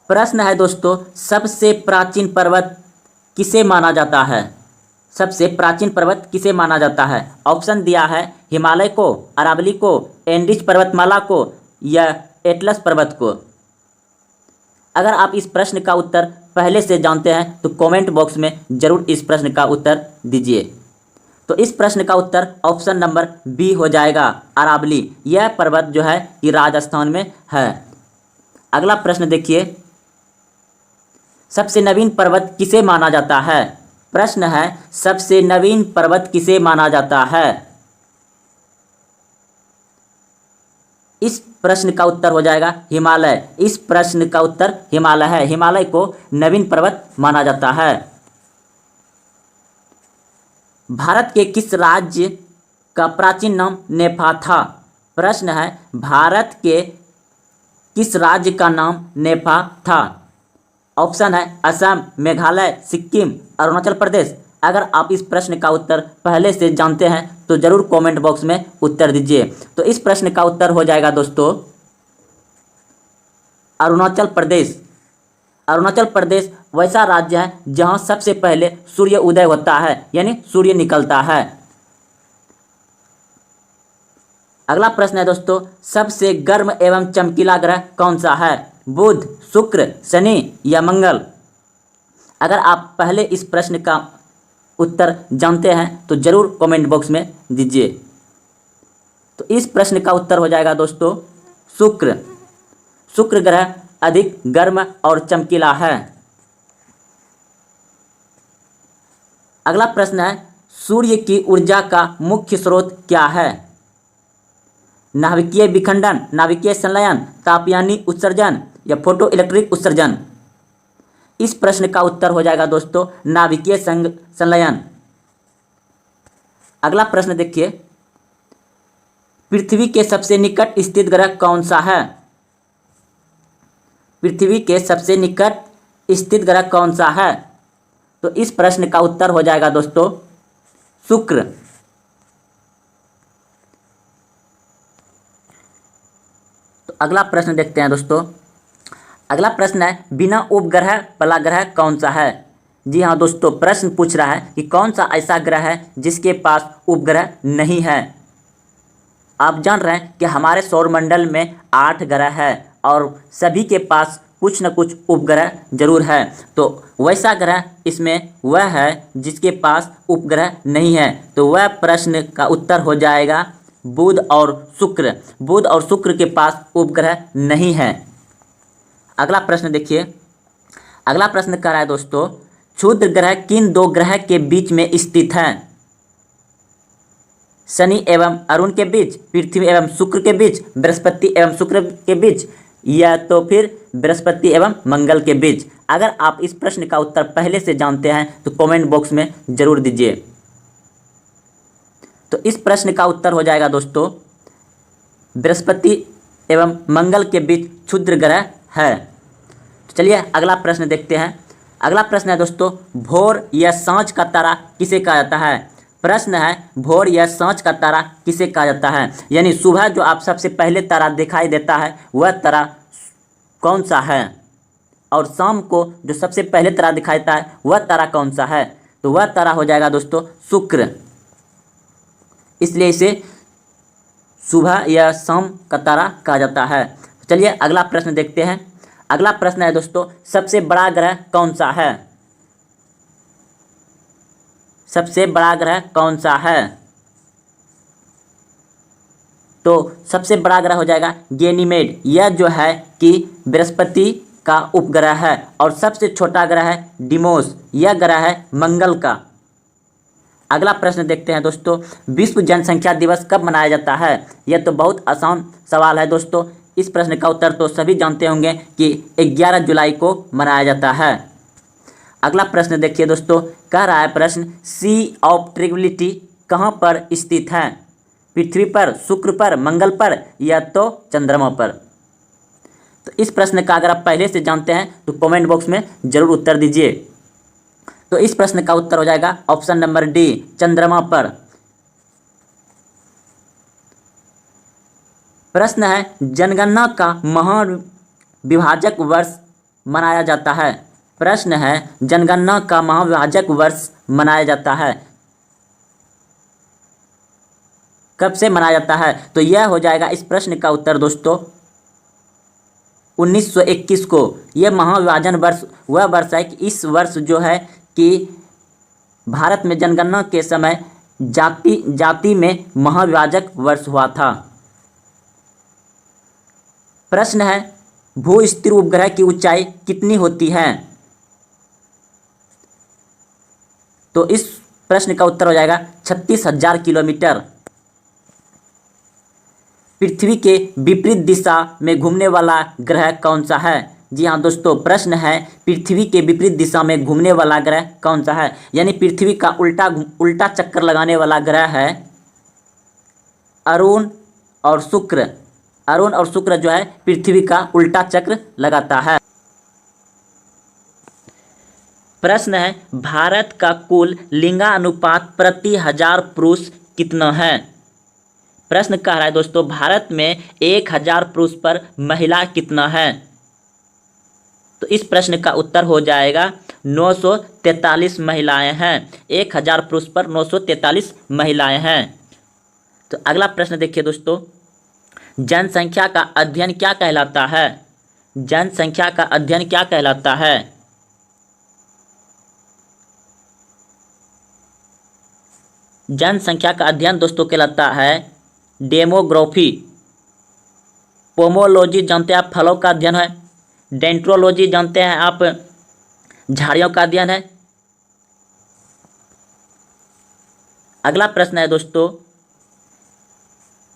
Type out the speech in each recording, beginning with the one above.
प्रश्न है दोस्तों, सबसे प्राचीन पर्वत किसे माना जाता है? सबसे प्राचीन पर्वत किसे माना जाता है? ऑप्शन दिया है हिमालय को, अरावली को, एंडीज पर्वतमाला को या एटलस पर्वत को। अगर आप इस प्रश्न का उत्तर पहले से जानते हैं तो कमेंट बॉक्स में जरूर इस प्रश्न का उत्तर दीजिए। तो इस प्रश्न का उत्तर ऑप्शन नंबर बी हो जाएगा, अरावली। यह पर्वत जो है कि राजस्थान में है। अगला प्रश्न देखिए, सबसे नवीन पर्वत किसे माना जाता है? प्रश्न है, सबसे नवीन पर्वत किसे माना जाता है? इस प्रश्न का उत्तर हो जाएगा हिमालय। इस प्रश्न का उत्तर हिमालय है। हिमालय को नवीन पर्वत माना जाता है। भारत के किस राज्य का प्राचीन नाम नेफा था? प्रश्न है, भारत के किस राज्य का नाम नेफा था? ऑप्शन है असम, मेघालय, सिक्किम, अरुणाचल प्रदेश। अगर आप इस प्रश्न का उत्तर पहले से जानते हैं तो जरूर कमेंट बॉक्स में उत्तर दीजिए। तो इस प्रश्न का उत्तर हो जाएगा दोस्तों अरुणाचल प्रदेश। अरुणाचल प्रदेश वैसा राज्य है जहां सबसे पहले सूर्य उदय होता है, यानी सूर्य निकलता है। अगला प्रश्न है दोस्तों, सबसे गर्म एवं चमकीला ग्रह कौन सा है? बुध, शुक्र, शनि या मंगल? अगर आप पहले इस प्रश्न का उत्तर जानते हैं तो जरूर कमेंट बॉक्स में दीजिए। तो इस प्रश्न का उत्तर हो जाएगा दोस्तों शुक्र। शुक्र ग्रह अधिक गर्म और चमकीला है। अगला प्रश्न है, सूर्य की ऊर्जा का मुख्य स्रोत क्या है? नाभिकीय विखंडन, नाभिकीय संलयन, तापयानी उत्सर्जन या फोटो इलेक्ट्रिक उत्सर्जन? इस प्रश्न का उत्तर हो जाएगा दोस्तों नाभिकीय संलयन। अगला प्रश्न देखिए, पृथ्वी के सबसे निकट स्थित ग्रह कौन सा है? पृथ्वी के सबसे निकट स्थित ग्रह कौन सा है? तो इस प्रश्न का उत्तर हो जाएगा दोस्तों शुक्र। तो अगला प्रश्न देखते हैं दोस्तों। अगला प्रश्न है, बिना उपग्रह वाला ग्रह कौन सा है? जी हाँ दोस्तों, प्रश्न पूछ रहा है कि कौन सा ऐसा ग्रह है जिसके पास उपग्रह नहीं है। आप जान रहे हैं कि हमारे सौरमंडल में 8 ग्रह है और सभी के पास कुछ न कुछ उपग्रह जरूर है। तो वैसा ग्रह इसमें वह है जिसके पास उपग्रह नहीं है। तो वह प्रश्न का उत्तर हो जाएगा बुध और शुक्र। बुध और शुक्र के पास उपग्रह नहीं है। अगला प्रश्न देखिए। अगला प्रश्न कह रहा है दोस्तों, क्षुद्र ग्रह किन 2 ग्रह के बीच में स्थित है? शनि एवं अरुण के बीच, पृथ्वी एवं शुक्र के बीच, बृहस्पति एवं शुक्र के बीच या तो फिर बृहस्पति एवं मंगल के बीच? अगर आप इस प्रश्न का उत्तर पहले से जानते हैं तो कमेंट बॉक्स में जरूर दीजिए। तो इस प्रश्न का उत्तर हो जाएगा दोस्तों बृहस्पति एवं मंगल के बीच क्षुद्र ग्रह है। तो चलिए अगला प्रश्न देखते हैं। अगला प्रश्न है दोस्तों, भोर या सांझ का तारा किसे कहा जाता है? प्रश्न है, भोर या सांझ का तारा किसे कहा जाता है? यानी सुबह जो आप सबसे पहले तारा दिखाई देता है वह तारा कौन सा है, और शाम को जो सबसे पहले तारा दिखाई देता है वह तारा कौन सा है? तो वह तारा हो जाएगा दोस्तों शुक्र। इसलिए इसे सुबह या शाम का तारा कहा जाता है। चलिए अगला प्रश्न देखते हैं। अगला प्रश्न है दोस्तों, सबसे बड़ा ग्रह कौन सा है? सबसे बड़ा ग्रह कौन सा है? तो सबसे बड़ा ग्रह हो जाएगा गैनीमेड। यह जो है कि बृहस्पति का उपग्रह है। और सबसे छोटा ग्रह है डिमोस। यह ग्रह है मंगल का। अगला प्रश्न देखते हैं दोस्तों, विश्व जनसंख्या दिवस कब मनाया जाता है? यह तो बहुत आसान सवाल है दोस्तों। इस प्रश्न का उत्तर तो सभी जानते होंगे कि 11 जुलाई को मनाया जाता है। अगला प्रश्न देखिए दोस्तों, कह रहा है प्रश्न, सी ऑफ ट्रिग्विलिटी कहाँ पर स्थित है? पृथ्वी पर, शुक्र पर, मंगल पर या तो चंद्रमा पर? तो इस प्रश्न का अगर आप पहले से जानते हैं तो कमेंट बॉक्स में जरूर उत्तर दीजिए। तो इस प्रश्न का उत्तर हो जाएगा ऑप्शन नंबर डी, चंद्रमा पर। प्रश्न है, जनगणना का महान विभाजक वर्ष मनाया जाता है? प्रश्न है जनगणना का महाविभाजक वर्ष मनाया जाता है, कब से मनाया जाता है? तो यह हो जाएगा इस प्रश्न का उत्तर दोस्तों 1921 को। यह महाविभाजन वर्ष वह वर्ष है कि इस वर्ष जो है कि भारत में जनगणना के समय जाति में महाविभाजक वर्ष हुआ था। प्रश्न है भू स्थिर उपग्रह की ऊंचाई कितनी होती है? तो इस प्रश्न का उत्तर हो जाएगा 36,000 किलोमीटर। पृथ्वी के विपरीत दिशा में घूमने वाला ग्रह कौन सा है? जी हाँ दोस्तों, प्रश्न है पृथ्वी के विपरीत दिशा में घूमने वाला ग्रह कौन सा है? यानी पृथ्वी का उल्टा चक्कर लगाने वाला ग्रह है अरुण और शुक्र। अरुण और शुक्र जो है पृथ्वी का उल्टा चक्र लगाता है। प्रश्न है भारत का कुल लिंगानुपात प्रति 1000 पुरुष कितना है? प्रश्न कह रहा है दोस्तों भारत में 1000 पुरुष पर महिला कितना है? तो इस प्रश्न का उत्तर हो जाएगा 943 महिलाएं हैं। 1000 पुरुष पर 943 महिलाएं हैं। तो अगला प्रश्न देखिए दोस्तों, जनसंख्या का अध्ययन क्या कहलाता है? जनसंख्या का अध्ययन क्या कहलाता है? जनसंख्या का अध्ययन दोस्तों कहलाता है डेमोग्राफी। पोमोलॉजी जानते हैं आप, फलों का अध्ययन है। डेंट्रोलॉजी जानते हैं आप, झाड़ियों का अध्ययन है। अगला प्रश्न है दोस्तों,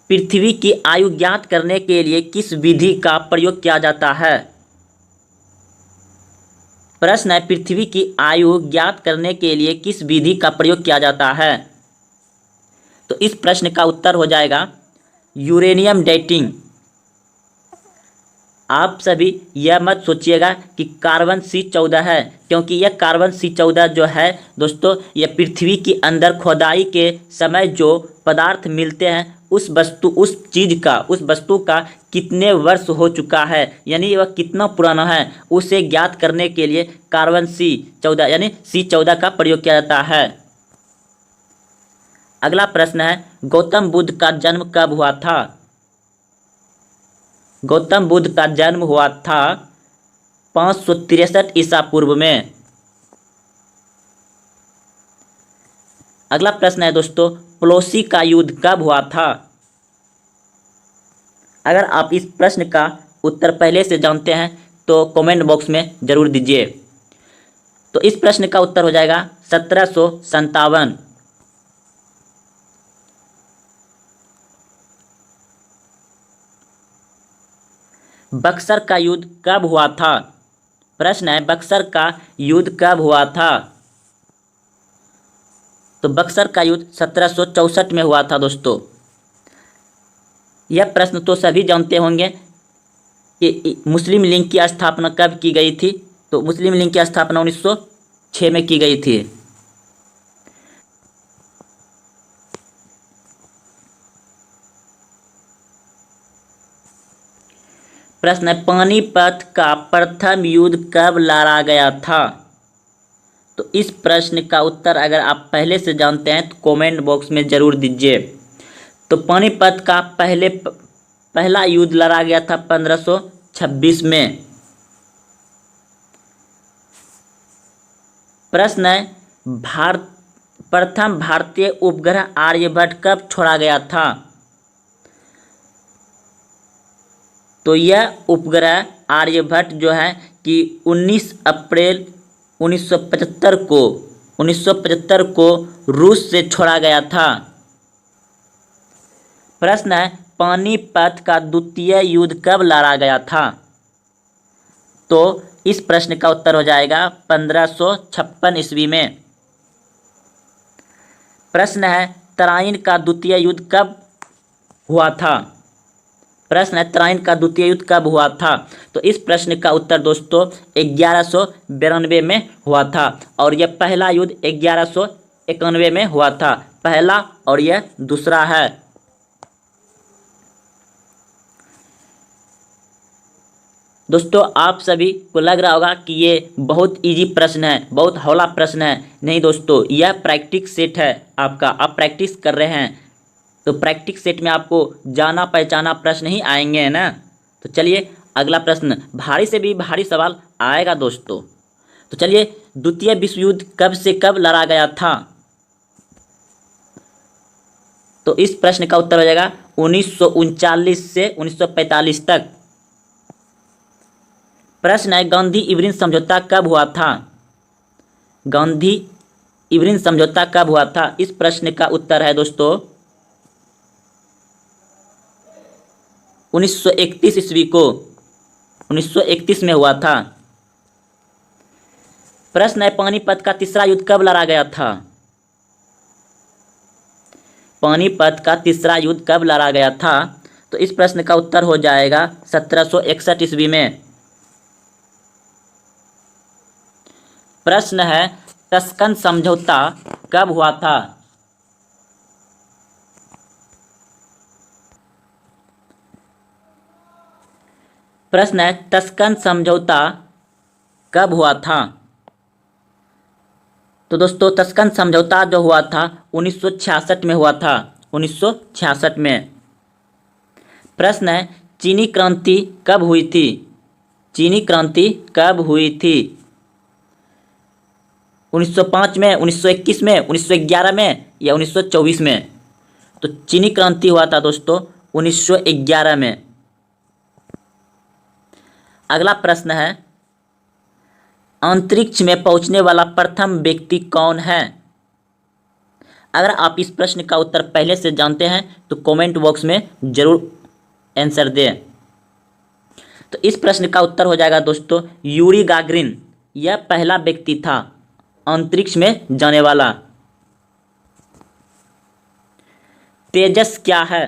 पृथ्वी की आयु ज्ञात करने के लिए किस विधि का प्रयोग किया जाता है? प्रश्न है पृथ्वी की आयु ज्ञात करने के लिए किस विधि का प्रयोग किया जाता है? तो इस प्रश्न का उत्तर हो जाएगा यूरेनियम डेटिंग। आप सभी यह मत सोचिएगा कि कार्बन C14 है, क्योंकि यह कार्बन C14 जो है दोस्तों यह पृथ्वी के अंदर खोदाई के समय जो पदार्थ मिलते हैं उस वस्तु का कितने वर्ष हो चुका है, यानी वह कितना पुराना है, उसे ज्ञात करने के लिए कार्बन C14 यानी C14 का प्रयोग किया जाता है। अगला प्रश्न है गौतम बुद्ध का जन्म कब हुआ था? गौतम बुद्ध का जन्म हुआ था 563 ईसा पूर्व में। अगला प्रश्न है दोस्तों, प्लोसी का युद्ध कब हुआ था? अगर आप इस प्रश्न का उत्तर पहले से जानते हैं तो कमेंट बॉक्स में जरूर दीजिए। तो इस प्रश्न का उत्तर हो जाएगा 1757। बक्सर का युद्ध कब हुआ था? प्रश्न है बक्सर का युद्ध कब हुआ था? तो बक्सर का युद्ध 1764 में हुआ था दोस्तों। यह प्रश्न तो सभी जानते होंगे कि मुस्लिम लीग की स्थापना कब की गई थी? तो मुस्लिम लीग की स्थापना 1906 में की गई थी। प्रश्न है पानीपत का प्रथम युद्ध कब लड़ा गया था? तो इस प्रश्न का उत्तर अगर आप पहले से जानते हैं तो कमेंट बॉक्स में जरूर दीजिए। तो पानीपत का पहला युद्ध लड़ा गया था 1526 में। प्रश्न है प्रथम भारतीय उपग्रह आर्यभट्ट कब छोड़ा गया था? तो यह उपग्रह आर्यभट्ट जो है कि 19 अप्रैल 1975 को रूस से छोड़ा गया था। प्रश्न है पानीपत का द्वितीय युद्ध कब लड़ा गया था? तो इस प्रश्न का उत्तर हो जाएगा 1556 ईस्वी में। प्रश्न है तराइन का द्वितीय युद्ध कब हुआ था? प्रश्न है तराइन का द्वितीय युद्ध कब हुआ था? तो इस प्रश्न का उत्तर दोस्तों 1192 में हुआ था और यह पहला युद्ध 1191 में हुआ था। पहला और यह दूसरा है। दोस्तों आप सभी को लग रहा होगा कि ये बहुत इजी प्रश्न है, बहुत हौला प्रश्न है। नहीं दोस्तों, यह प्रैक्टिस सेट है आपका, आप प्रैक्टिस कर रहे हैं तो प्रैक्टिस सेट में आपको जाना पहचाना प्रश्न ही आएंगे, है ना। तो चलिए अगला प्रश्न, भारी से भी भारी सवाल आएगा दोस्तों। तो चलिए, द्वितीय विश्व युद्ध कब से कब लड़ा गया था? तो इस प्रश्न का उत्तर हो जाएगा 1939 से 1945 तक। प्रश्न है, गांधी इरविन समझौता कब हुआ था? गांधी इरविन समझौता कब हुआ था? इस प्रश्न का उत्तर है दोस्तों 1931 ईस्वी को, 1931 में हुआ था। प्रश्न है, पानीपत का तीसरा युद्ध कब लड़ा गया था? पानीपत का तीसरा युद्ध कब लड़ा गया था? तो इस प्रश्न का उत्तर हो जाएगा 1761 ईस्वी में। प्रश्न है, तस्कन समझौता कब हुआ था? प्रश्न है, तस्कन समझौता कब हुआ था? तो दोस्तों तस्कन समझौता जो हुआ था 1966 में हुआ था, 1966 में। प्रश्न है, चीनी क्रांति कब हुई थी? चीनी क्रांति कब हुई थी? 1905 में, 1921 में, 1911 में या 1924 में? तो चीनी क्रांति हुआ था दोस्तों 1911 में। अगला प्रश्न है, अंतरिक्ष में पहुंचने वाला प्रथम व्यक्ति कौन है? अगर आप इस प्रश्न का उत्तर पहले से जानते हैं तो कमेंट बॉक्स में जरूर आंसर दें। तो इस प्रश्न का उत्तर हो जाएगा दोस्तों यूरी गागरिन। यह पहला व्यक्ति था अंतरिक्ष में जाने वाला। तेजस क्या है?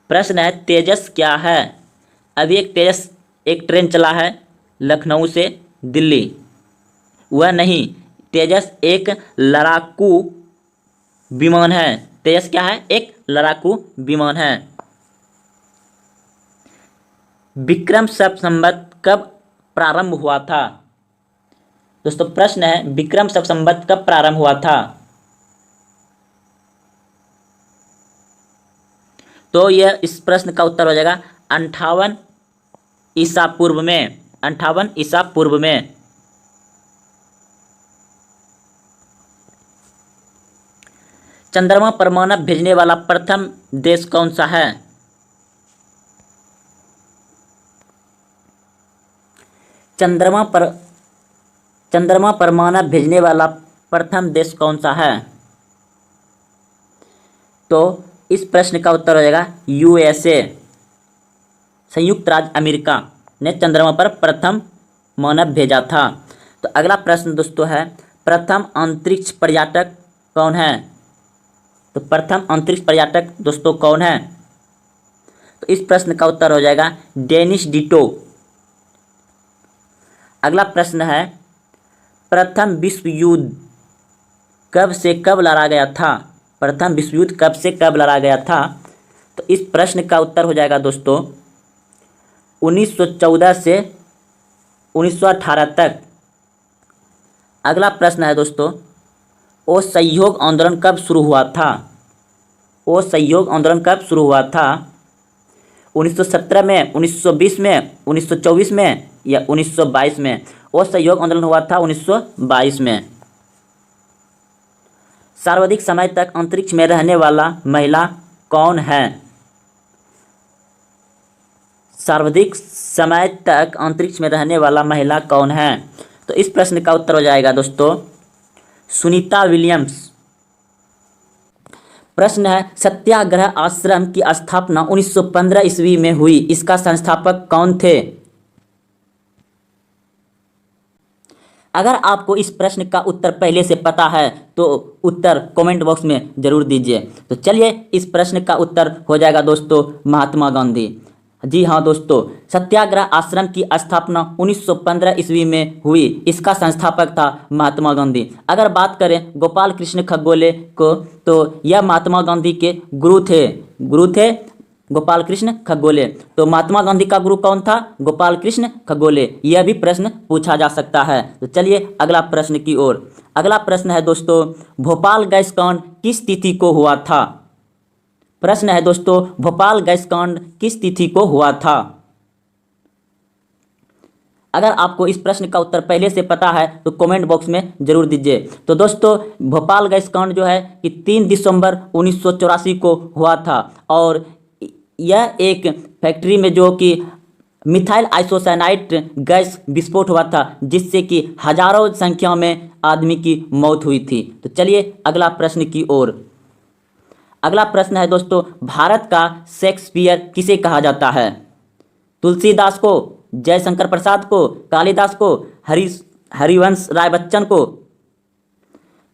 प्रश्न है, तेजस क्या है? अभी एक ट्रेन चला है लखनऊ से दिल्ली, वह नहीं, तेजस एक लड़ाकू विमान है। तेजस क्या है? एक लड़ाकू विमान है। विक्रम संवत कब प्रारंभ हुआ था? दोस्तों प्रश्न है, विक्रम संवत कब प्रारंभ हुआ था? तो यह इस प्रश्न का उत्तर हो जाएगा 58 ईसा पूर्व में, 58 ईसा पूर्व में। चंद्रमा पर मानव भेजने वाला प्रथम देश कौन सा है? चंद्रमा पर मानव भेजने वाला प्रथम देश कौन सा है? तो इस प्रश्न का उत्तर हो जाएगा यूएसए, संयुक्त राज्य अमेरिका ने चंद्रमा पर प्रथम मानव भेजा था। तो अगला प्रश्न दोस्तों है, प्रथम अंतरिक्ष पर्यटक कौन है? तो प्रथम अंतरिक्ष पर्यटक दोस्तों कौन है? तो इस प्रश्न का उत्तर हो जाएगा डेनिस डिटो। अगला प्रश्न है, प्रथम विश्व युद्ध कब से कब लड़ा गया था? प्रथम विश्व युद्ध कब से कब लड़ा गया था? तो इस प्रश्न का उत्तर हो जाएगा दोस्तों 1914 से 1918 तक। अगला प्रश्न है दोस्तों, असहयोग आंदोलन कब शुरू हुआ था? असहयोग आंदोलन कब शुरू हुआ था? 1917 में, 1920 में, 1924 में या 1922 में? असहयोग आंदोलन हुआ था 1922 में। सर्वाधिक समय तक अंतरिक्ष में रहने वाला महिला कौन है? सर्वाधिक समय तक अंतरिक्ष में रहने वाला महिला कौन है? तो इस प्रश्न का उत्तर हो जाएगा दोस्तों सुनीता विलियम्स। प्रश्न है, सत्याग्रह आश्रम की स्थापना 1915 ईस्वी में हुई, इसका संस्थापक कौन थे? अगर आपको इस प्रश्न का उत्तर पहले से पता है तो उत्तर कमेंट बॉक्स में जरूर दीजिए। तो चलिए इस प्रश्न का उत्तर हो जाएगा दोस्तों महात्मा गांधी। जी हाँ दोस्तों, सत्याग्रह आश्रम की स्थापना 1915 ईस्वी में हुई, इसका संस्थापक था महात्मा गांधी। अगर बात करें गोपाल कृष्ण खगोले को, तो यह महात्मा गांधी के गुरु थे गोपाल कृष्ण खगोले। तो महात्मा गांधी का गुरु कौन था? गोपाल कृष्ण खगोले। यह भी प्रश्न पूछा जा सकता है। तो चलिए अगला प्रश्न की ओर। अगला प्रश्न है दोस्तों, भोपाल गैस कांड किस तिथि को हुआ था? प्रश्न है दोस्तों, भोपाल गैस कांड किस तिथि को हुआ था? अगर आपको इस प्रश्न का उत्तर पहले से पता है तो कमेंट बॉक्स में जरूर दीजिए। तो दोस्तों, भोपाल गैस कांड जो है कि 3 दिसंबर 1984 को हुआ था और यह एक फैक्ट्री में जो कि मिथाइल आइसोसाइनाइट गैस विस्फोट हुआ था, जिससे कि हजारों संख्या में आदमी की मौत हुई थी। तो चलिए अगला प्रश्न की ओर। अगला प्रश्न है दोस्तों, भारत का शेक्सपियर किसे कहा जाता है? तुलसीदास को, जयशंकर प्रसाद को, कालिदास को, हरिवंश राय बच्चन को?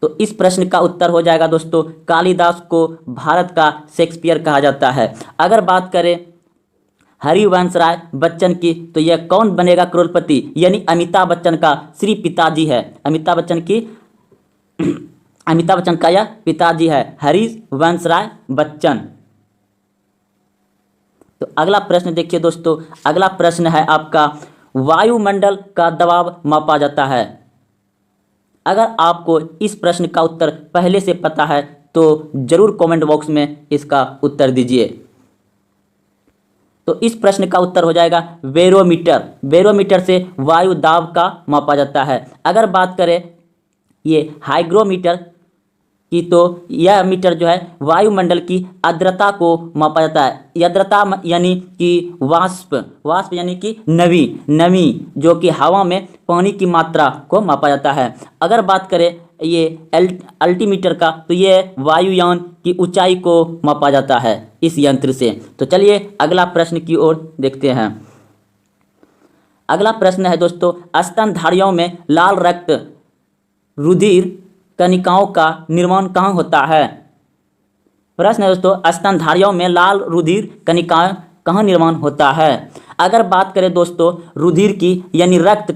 तो इस प्रश्न का उत्तर हो जाएगा दोस्तों, कालिदास को भारत का शेक्सपियर कहा जाता है। अगर बात करें हरिवंश राय बच्चन की, तो यह कौन बनेगा करोड़पति? यानी अमिताभ बच्चन का श्री पिताजी है। अमिताभ बच्चन का यह पिताजी है, हरिवंश राय बच्चन। तो अगला प्रश्न देखिए दोस्तों, अगला प्रश्न है आपका, वायुमंडल का दबाव मापा जाता है। अगर आपको इस प्रश्न का उत्तर पहले से पता है तो जरूर कमेंट बॉक्स में इसका उत्तर दीजिए। तो इस प्रश्न का उत्तर हो जाएगा बैरोमीटर। बैरोमीटर से वायु दाब का मापा जाता है। अगर बात करें ये हाइग्रोमीटर की, तो यह मीटर जो है वायुमंडल की आर्द्रता को मापा जाता है। आर्द्रता यानी कि वाष्प यानी कि नमी जो कि हवा में पानी की मात्रा को मापा जाता है। अगर बात करें ये अल्टीमीटर का, तो ये वायुयान की ऊंचाई को मापा जाता है इस यंत्र से। तो चलिए अगला प्रश्न की ओर देखते हैं। अगला प्रश्न है दोस्तों, स्तनधारियों में लाल रक्त रुधिर कणिकाओं का निर्माण कहाँ होता है? प्रश्न है दोस्तों, स्तनधारियों में लाल रुधिर कणिकाएं कहाँ निर्माण होता है? अगर बात करें दोस्तों रुधिर की यानी रक्त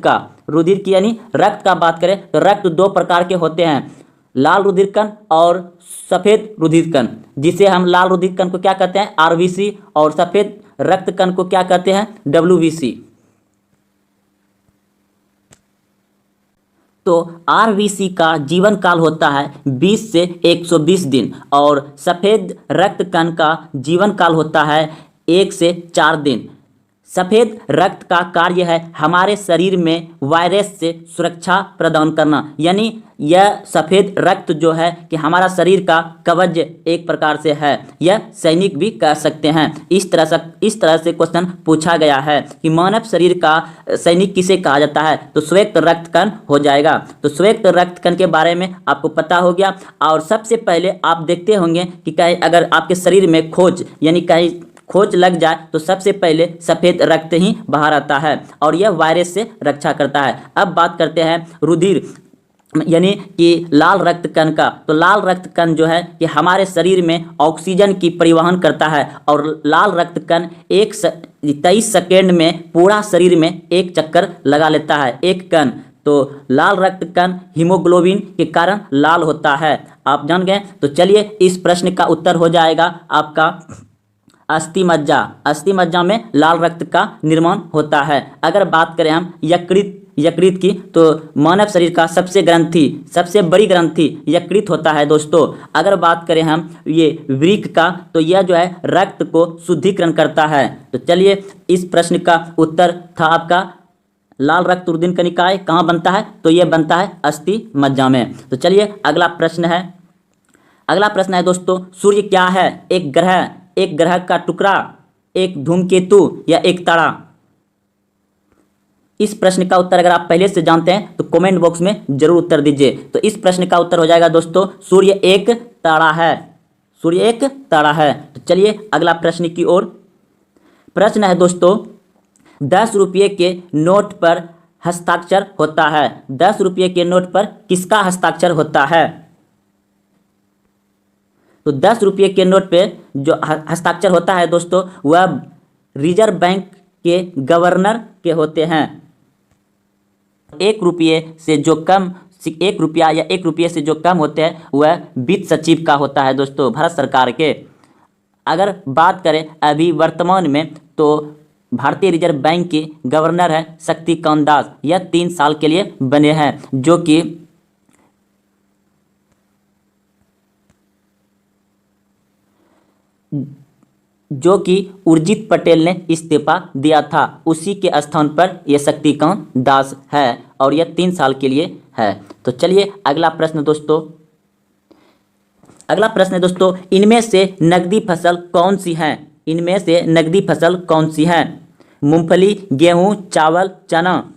का बात करें तो रक्त 2 प्रकार के होते हैं, लाल रुधिर कण और सफ़ेद रुधिर कण, जिसे हम लाल रुधिर कण को क्या कहते हैं? आरबीसी, और सफ़ेद रक्त कण को क्या कहते हैं? डब्ल्यूबीसी। तो आरबीसी का जीवन काल होता है 20 से 120 दिन और सफ़ेद रक्त कण का जीवन काल होता है 1 से 4 दिन। सफ़ेद रक्त का कार्य है हमारे शरीर में वायरस से सुरक्षा प्रदान करना, यानी यह सफ़ेद रक्त जो है कि हमारा शरीर का कवच एक प्रकार से है, यह सैनिक भी कह सकते हैं। इस तरह से क्वेश्चन पूछा गया है कि मानव शरीर का सैनिक किसे कहा जाता है? तो श्वेत रक्त कण हो जाएगा। तो श्वेत रक्त कण के बारे में आपको पता हो गया। और सबसे पहले आप देखते होंगे कि कहीं अगर आपके शरीर में खोज लग जाए तो सबसे पहले सफ़ेद रक्त ही बाहर आता है और यह वायरस से रक्षा करता है। अब बात करते हैं रुधिर यानी कि लाल रक्त कण का। तो लाल रक्त कण जो है कि हमारे शरीर में ऑक्सीजन की परिवहन करता है और लाल रक्त कण 23 सेकेंड में पूरा शरीर में एक चक्कर लगा लेता है, एक कण। तो लाल रक्त कण हीमोग्लोबिन के कारण लाल होता है, आप जान गए। तो चलिए इस प्रश्न का उत्तर हो जाएगा आपका अस्थि मज्जा में लाल रक्त का निर्माण होता है। अगर बात करें हम यकृत की, तो मानव शरीर का सबसे बड़ी ग्रंथि यकृत होता है दोस्तों। अगर बात करें हम ये वृक्क का, तो यह जो है रक्त को शुद्धिकरण करता है। तो चलिए इस प्रश्न का उत्तर था आपका लाल रक्त रुधिर कणिकाएं कहाँ बनता है? तो यह बनता है अस्थि मज्जा में। तो चलिए अगला प्रश्न है दोस्तों, सूर्य क्या है? एक ग्रह का टुकड़ा, एक धूमकेतु या एक तारा? इस प्रश्न का उत्तर अगर आप पहले से जानते हैं तो कमेंट बॉक्स में जरूर उत्तर दीजिए। तो इस प्रश्न का उत्तर हो जाएगा दोस्तों सूर्य एक तारा है। तो चलिए अगला प्रश्न की ओर। प्रश्न है दोस्तों, 10 रुपये के नोट पर हस्ताक्षर होता है। 10 रुपये के नोट पर किसका हस्ताक्षर होता है? तो 10 रुपये के नोट पे जो हस्ताक्षर होता है दोस्तों, वह रिजर्व बैंक के गवर्नर के होते हैं। 1 रुपये से जो कम 1 रुपया या 1 रुपये से जो कम होते हैं वह वित्त सचिव का होता है दोस्तों, भारत सरकार के। अगर बात करें अभी वर्तमान में, तो भारतीय रिजर्व बैंक के गवर्नर है शक्तिकांत दास। यह 3 साल के लिए बने हैं, जो कि उर्जित पटेल ने इस्तीफा दिया था, उसी के स्थान पर यह शक्तिकांत दास है और यह 3 साल के लिए है। तो चलिए अगला प्रश्न दोस्तों, अगला प्रश्न है दोस्तों, इनमें से नकदी फसल कौन सी है? इनमें से नकदी फसल कौन सी है? मूंगफली, गेहूं, चावल, चना।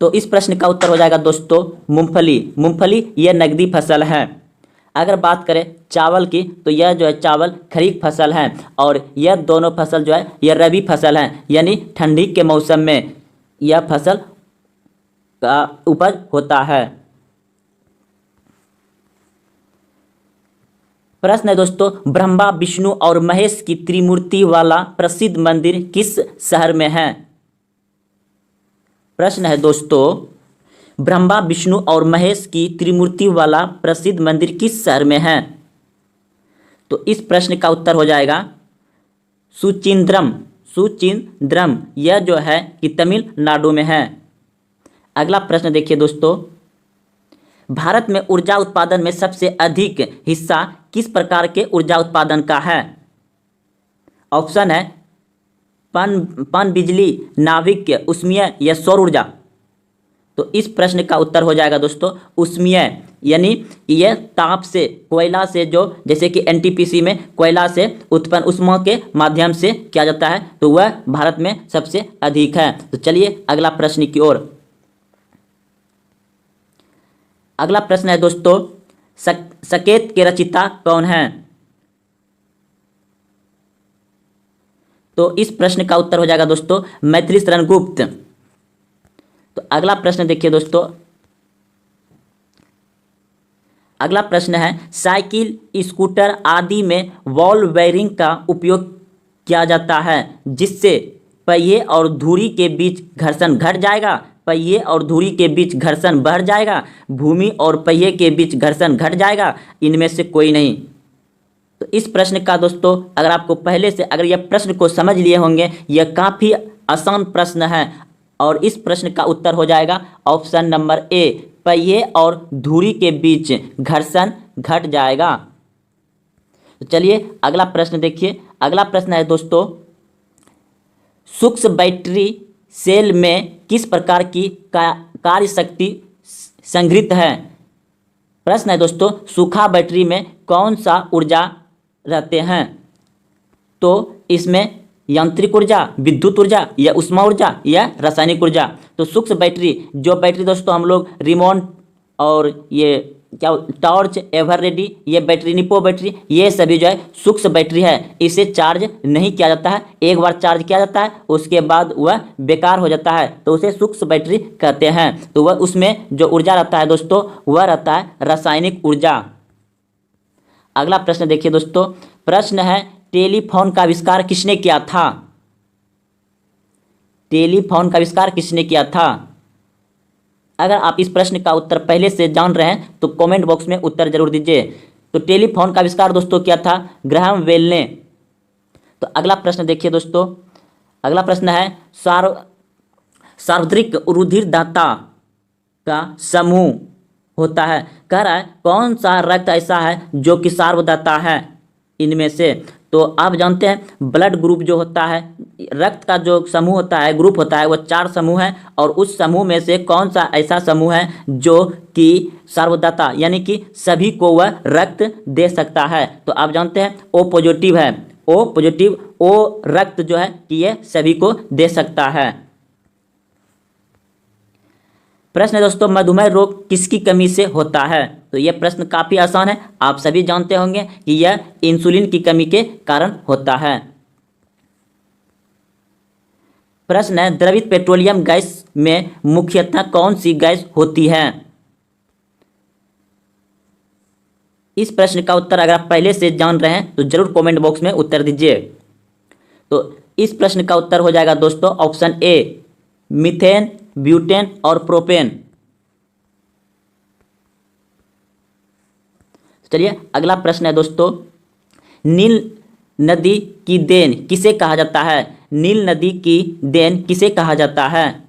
तो इस प्रश्न का उत्तर हो जाएगा दोस्तों मूंगफली। मूंगफली यह नकदी फसल है। अगर बात करें चावल की, तो यह जो है चावल खरीफ फसल है और यह दोनों फसल जो है यह रबी फसल है, यानी ठंडी के मौसम में यह फसल का उपज होता है। प्रश्न है दोस्तों, ब्रह्मा, विष्णु और महेश की त्रिमूर्ति वाला प्रसिद्ध मंदिर किस शहर में है? प्रश्न है दोस्तों, ब्रह्मा, विष्णु और महेश की त्रिमूर्ति वाला प्रसिद्ध मंदिर किस शहर में है? तो इस प्रश्न का उत्तर हो जाएगा सुचिंद्रम। सुचिंद्रम यह जो है कि तमिलनाडु में है। अगला प्रश्न देखिए दोस्तों, भारत में ऊर्जा उत्पादन में सबसे अधिक हिस्सा किस प्रकार के ऊर्जा उत्पादन का है? ऑप्शन है पन बिजली, नाभिक, ऊष्मीय या सौर ऊर्जा। तो इस प्रश्न का उत्तर हो जाएगा दोस्तों ऊष्मीय, यानी यह ताप से, कोयला से, जो जैसे कि एनटीपीसी में कोयला से उत्पन्न ऊष्मा के माध्यम से किया जाता है, तो वह भारत में सबसे अधिक है। तो चलिए अगला प्रश्न की ओर। अगला प्रश्न है दोस्तों, सकेत के रचयिता कौन है? तो इस प्रश्न का उत्तर हो जाएगा दोस्तों मैथिली शरण गुप्त। तो अगला प्रश्न देखिए दोस्तों, अगला प्रश्न है साइकिल, स्कूटर आदि में बॉल बेयरिंग का उपयोग किया जाता है जिससे पहिए और धुरी के बीच घर्षण घट जाएगा, पहिए और धुरी के बीच घर्षण बढ़ जाएगा, भूमि और पहिए के बीच घर्षण घट जाएगा, इनमें से कोई नहीं। तो इस प्रश्न का दोस्तों अगर आपको पहले से अगर यह प्रश्न को समझ लिए होंगे, यह काफ़ी आसान प्रश्न है और इस प्रश्न का उत्तर हो जाएगा ऑप्शन नंबर ए, पहिए और धुरी के बीच घर्षण घट जाएगा। तो चलिए अगला प्रश्न देखिए। अगला प्रश्न है दोस्तों, सूक्ष्म बैटरी सेल में किस प्रकार की कार्य शक्ति संग्रहित है? प्रश्न है दोस्तों, सूखा बैटरी में कौन सा ऊर्जा रहते हैं? तो इसमें यांत्रिक ऊर्जा, विद्युत ऊर्जा या ऊष्मा ऊर्जा या रासायनिक ऊर्जा। तो सूक्ष्म बैटरी, जो बैटरी दोस्तों हम लोग रिमोट और ये क्या टॉर्च, एवर रेडी, ये बैटरी, निपो बैटरी, ये सभी जो है सूक्ष्म बैटरी है। इसे चार्ज नहीं किया जाता है, एक बार चार्ज किया जाता है उसके बाद वह बेकार हो जाता है, तो उसे सूक्ष्म बैटरी कहते हैं। तो वह उसमें जो ऊर्जा रहता है दोस्तों वह रहता है रासायनिक ऊर्जा। अगला प्रश्न देखिए दोस्तों, प्रश्न है टेलीफोन का आविष्कार किसने किया था? टेलीफोन का आविष्कार किसने किया था? अगर आप इस प्रश्न का उत्तर पहले से जान रहे हैं तो कमेंट बॉक्स में उत्तर जरूर दीजिए। तो टेलीफोन का आविष्कार दोस्तों किया था ग्राहम बेल ने। तो अगला प्रश्न देखिए दोस्तों, अगला प्रश्न है सार्वत्रिक रुधिरदाता का समूह होता है, कह रहा है कौन सा रक्त ऐसा है जो कि सार्वदाता है इनमें से? तो आप जानते हैं ब्लड ग्रुप जो होता है, रक्त का जो समूह होता है, ग्रुप होता है, वो 4 समूह है और उस समूह में से कौन सा ऐसा समूह है जो कि सार्वदाता यानी कि सभी को वह रक्त दे सकता है? तो आप जानते हैं ओ पॉजिटिव है। ओ पॉजिटिव, ओ रक्त जो है कि ये सभी को दे सकता है। प्रश्न है दोस्तों, मधुमेह रोग किसकी कमी से होता है? तो यह प्रश्न काफ़ी आसान है, आप सभी जानते होंगे कि यह इंसुलिन की कमी के कारण होता है। प्रश्न है द्रवित पेट्रोलियम गैस में मुख्यतः कौन सी गैस होती है? इस प्रश्न का उत्तर अगर आप पहले से जान रहे हैं तो जरूर कमेंट बॉक्स में उत्तर दीजिए। तो इस प्रश्न का उत्तर हो जाएगा दोस्तों ऑप्शन ए, मीथेन, ब्यूटेन और प्रोपेन। चलिए अगला प्रश्न है दोस्तों, नील नदी की देन किसे कहा जाता है? नील नदी की देन किसे कहा जाता है?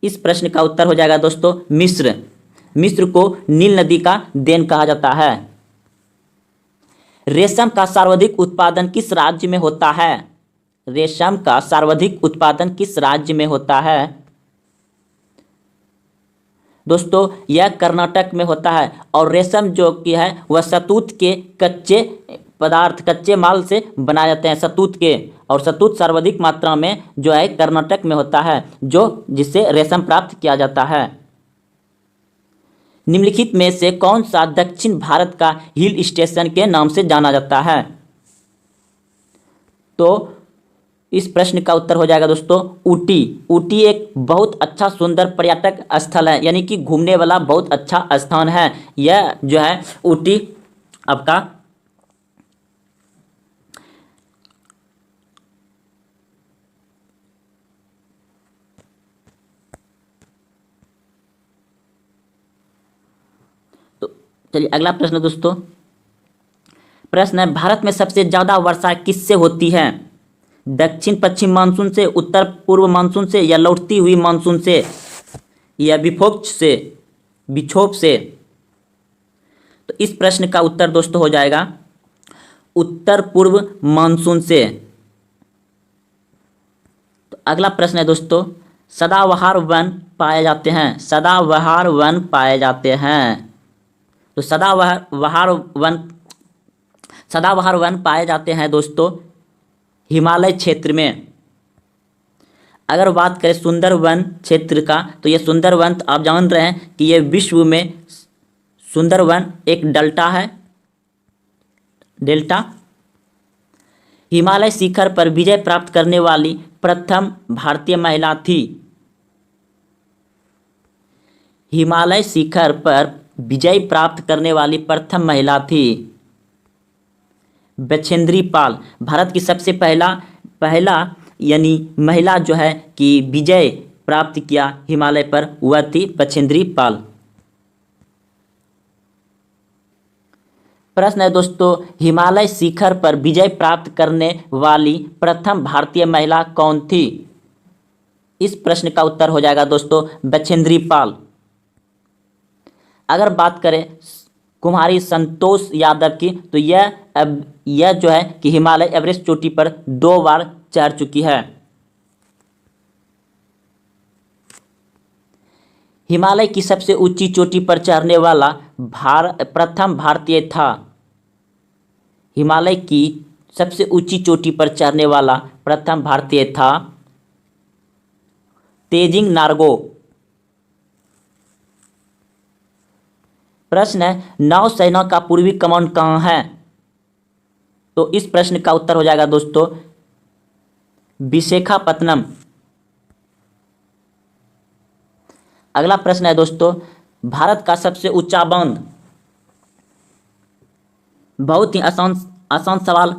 इस प्रश्न का उत्तर हो जाएगा दोस्तों मिस्र। मिस्र को नील नदी का देन कहा जाता है। रेशम का सर्वाधिक उत्पादन किस राज्य में होता है? रेशम का सर्वाधिक उत्पादन किस राज्य में होता है? दोस्तों यह कर्नाटक में होता है। और रेशम जो कि है वह शहतूत के कच्चे पदार्थ, कच्चे माल से बनाए जाते हैं, शहतूत के। और शहतूत सर्वाधिक मात्रा में जो है कर्नाटक में होता है, जो जिससे रेशम प्राप्त किया जाता है। निम्नलिखित में से कौन सा दक्षिण भारत का हिल स्टेशन के नाम से जाना जाता है? तो इस प्रश्न का उत्तर हो जाएगा दोस्तों ऊटी। ऊटी एक बहुत अच्छा सुंदर पर्यटक स्थल है, यानी कि घूमने वाला बहुत अच्छा स्थान है। यह जो है ऊटी आपका तो चलिए अगला प्रश्न दोस्तों। प्रश्न है भारत में सबसे ज्यादा वर्षा किससे होती है? दक्षिण पश्चिम मानसून से, उत्तर पूर्व मानसून से, या लौटती हुई मानसून से, या विक्षोभ से? तो इस प्रश्न का उत्तर दोस्तों हो जाएगा उत्तर पूर्व मानसून से। तो अगला प्रश्न है दोस्तों सदाबहार वन पाए जाते हैं। सदाबहार वन पाए जाते हैं। तो सदाबहार वन पाए जाते हैं दोस्तों हिमालय क्षेत्र में। अगर बात करें सुंदर वन क्षेत्र का, तो ये सुंदर वन आप जान रहे हैं कि ये विश्व में सुंदर वन एक डेल्टा है। डेल्टा हिमालय शिखर पर विजय प्राप्त करने वाली प्रथम भारतीय महिला थी। हिमालय शिखर पर विजय प्राप्त करने वाली प्रथम महिला थी बछेंद्री पाल। भारत की सबसे पहला यानी महिला जो है कि विजय प्राप्त किया हिमालय पर, वह थी बछेंद्री पाल। प्रश्न है दोस्तों हिमालय शिखर पर विजय प्राप्त करने वाली प्रथम भारतीय महिला कौन थी? इस प्रश्न का उत्तर हो जाएगा दोस्तों बछेंद्री पाल। अगर बात करें कुमारी संतोष यादव की, तो यह जो है कि हिमालय एवरेस्ट चोटी पर 2 बार चढ़ चुकी है। हिमालय की सबसे ऊंची चोटी पर चढ़ने वाला प्रथम भारतीय था। हिमालय की सबसे ऊंची चोटी पर चढ़ने वाला प्रथम भारतीय था तेजिंग नार्गो। प्रश्न है नौसेना का पूर्वी कमांड कहाँ है? तो इस प्रश्न का उत्तर हो जाएगा दोस्तों विशाखापत्तनम। अगला प्रश्न है दोस्तों भारत का सबसे ऊंचा बांध। बहुत ही आसान सवाल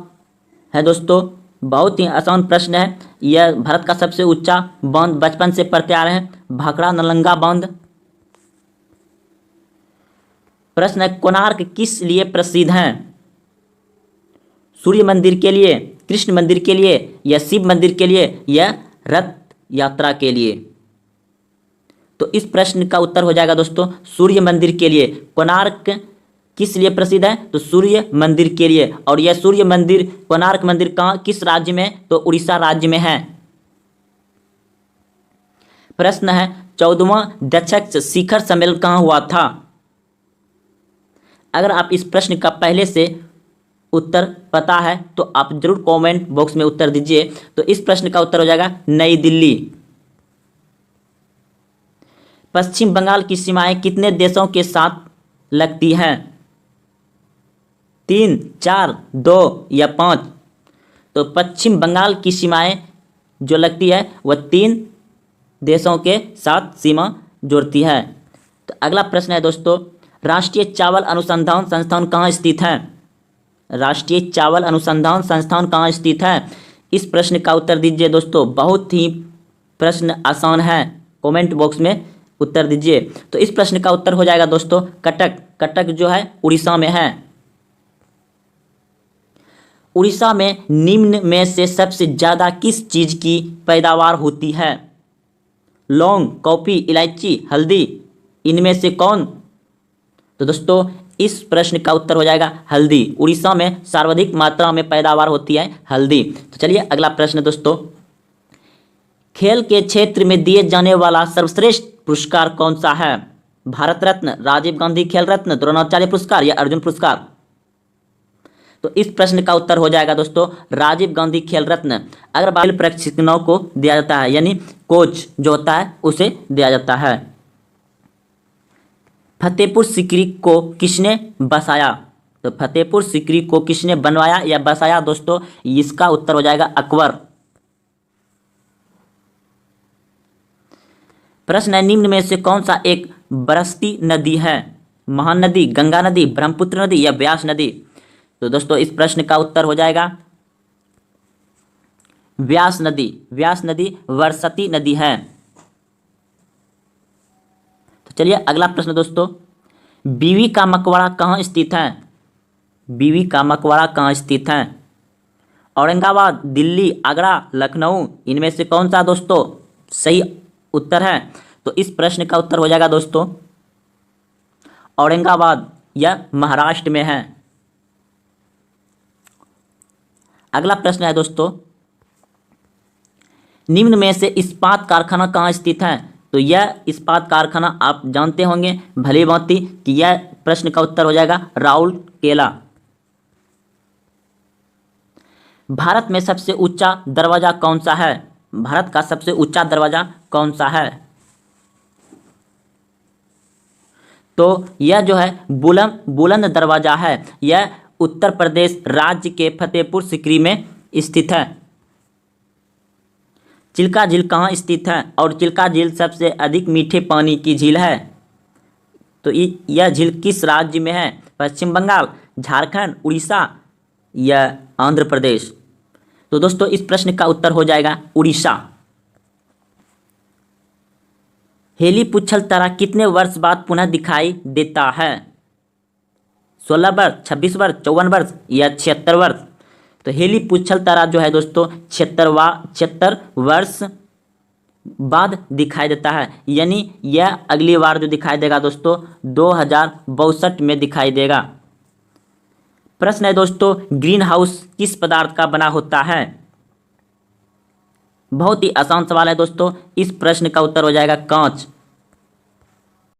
है दोस्तों, बहुत ही आसान प्रश्न है। यह भारत का सबसे ऊंचा बांध बचपन से पढ़ते आ रहे हैं भाखड़ा नलंगा बांध। प्रश्न है कोणार्क किस लिए प्रसिद्ध है? सूर्य मंदिर के लिए, कृष्ण मंदिर के लिए, या शिव मंदिर के लिए, या रथ यात्रा के लिए? तो इस प्रश्न का उत्तर हो जाएगा दोस्तों सूर्य मंदिर के लिए। कोणार्क किस लिए प्रसिद्ध है? तो सूर्य मंदिर के लिए। और यह सूर्य मंदिर, कोणार्क मंदिर कहाँ, किस राज्य में? तो उड़ीसा राज्य में है। प्रश्न है 14वां दक्षिण शिखर सम्मेलन कहाँ हुआ था? अगर आप इस प्रश्न का पहले से उत्तर पता है तो आप जरूर कमेंट बॉक्स में उत्तर दीजिए। तो इस प्रश्न का उत्तर हो जाएगा नई दिल्ली। पश्चिम बंगाल की सीमाएं कितने देशों के साथ लगती हैं? 3, 4, 2 या 5? तो पश्चिम बंगाल की सीमाएं जो लगती है वह 3 देशों के साथ सीमा जोड़ती है। तो अगला प्रश्न है दोस्तों राष्ट्रीय चावल अनुसंधान संस्थान कहाँ स्थित है? राष्ट्रीय चावल अनुसंधान संस्थान कहाँ स्थित है? इस प्रश्न का उत्तर दीजिए दोस्तों, बहुत ही प्रश्न आसान है, कमेंट बॉक्स में उत्तर दीजिए। तो इस प्रश्न का उत्तर हो जाएगा दोस्तों कटक। कटक जो है उड़ीसा में है। उड़ीसा में निम्न में से सबसे ज़्यादा किस चीज़ की पैदावार होती है? लौंग, कॉफ़ी, इलायची, हल्दी, इनमें से कौन? तो दोस्तों इस प्रश्न का उत्तर हो जाएगा हल्दी। उड़ीसा में सर्वाधिक मात्रा में पैदावार होती है हल्दी। तो चलिए अगला प्रश्न दोस्तों, खेल के क्षेत्र में दिए जाने वाला सर्वश्रेष्ठ पुरस्कार कौन सा है? भारत रत्न, राजीव गांधी खेल रत्न, द्रोणाचार्य पुरस्कार या अर्जुन पुरस्कार? तो इस प्रश्न का उत्तर हो जाएगा दोस्तों राजीव गांधी खेल रत्न। अगर बाल प्रशिक्षकों को दिया जाता है, यानी कोच जो होता है उसे दिया जाता है। फतेहपुर सीकरी को किसने बसाया? तो फतेहपुर सीकरी को किसने बनवाया या बसाया दोस्तों? इसका उत्तर हो जाएगा अकबर। प्रश्न है, निम्न में से कौन सा एक बरसती नदी है? महानदी, गंगा नदी, ब्रह्मपुत्र नदी या व्यास नदी? तो दोस्तों इस प्रश्न का उत्तर हो जाएगा व्यास नदी। व्यास नदी बरसती नदी है। तो चलिए अगला प्रश्न दोस्तों, बीवी का मकबरा कहाँ स्थित है? बीवी का मकबरा कहाँ स्थित है? औरंगाबाद, दिल्ली, आगरा, लखनऊ, इनमें से कौन सा दोस्तों सही उत्तर है? तो इस प्रश्न का उत्तर हो जाएगा दोस्तों औरंगाबाद, यह महाराष्ट्र में है। अगला प्रश्न है दोस्तों, निम्न में से इस्पात कारखाना कहाँ स्थित है? तो यह इस्पात कारखाना आप जानते होंगे भली भांति कि यह प्रश्न का उत्तर हो जाएगा राउरकेला। भारत में सबसे ऊंचा दरवाजा कौन सा है? भारत का सबसे ऊंचा दरवाजा कौन सा है? तो यह जो है बुलंद दरवाजा है। यह उत्तर प्रदेश राज्य के फतेहपुर सीकरी में स्थित है। चिल्का झील कहाँ स्थित है? और चिल्का झील सबसे अधिक मीठे पानी की झील है। तो यह झील किस राज्य में है? पश्चिम बंगाल, झारखंड, उड़ीसा या आंध्र प्रदेश? तो दोस्तों इस प्रश्न का उत्तर हो जाएगा उड़ीसा। हेलीपुच्छल तारा कितने वर्ष बाद पुनः दिखाई देता है? 16 वर्ष, 26 वर्ष, 54 वर्ष या 76 वर्ष? तो हेलीपुच्छल तारा जो है दोस्तों 76 वर्ष बाद दिखाई देता है, यानी यह अगली बार जो दिखाई देगा दोस्तों 2062 में दिखाई देगा। प्रश्न है दोस्तों, ग्रीन हाउस किस पदार्थ का बना होता है? बहुत ही आसान सवाल है दोस्तों। इस प्रश्न का उत्तर हो जाएगा कांच।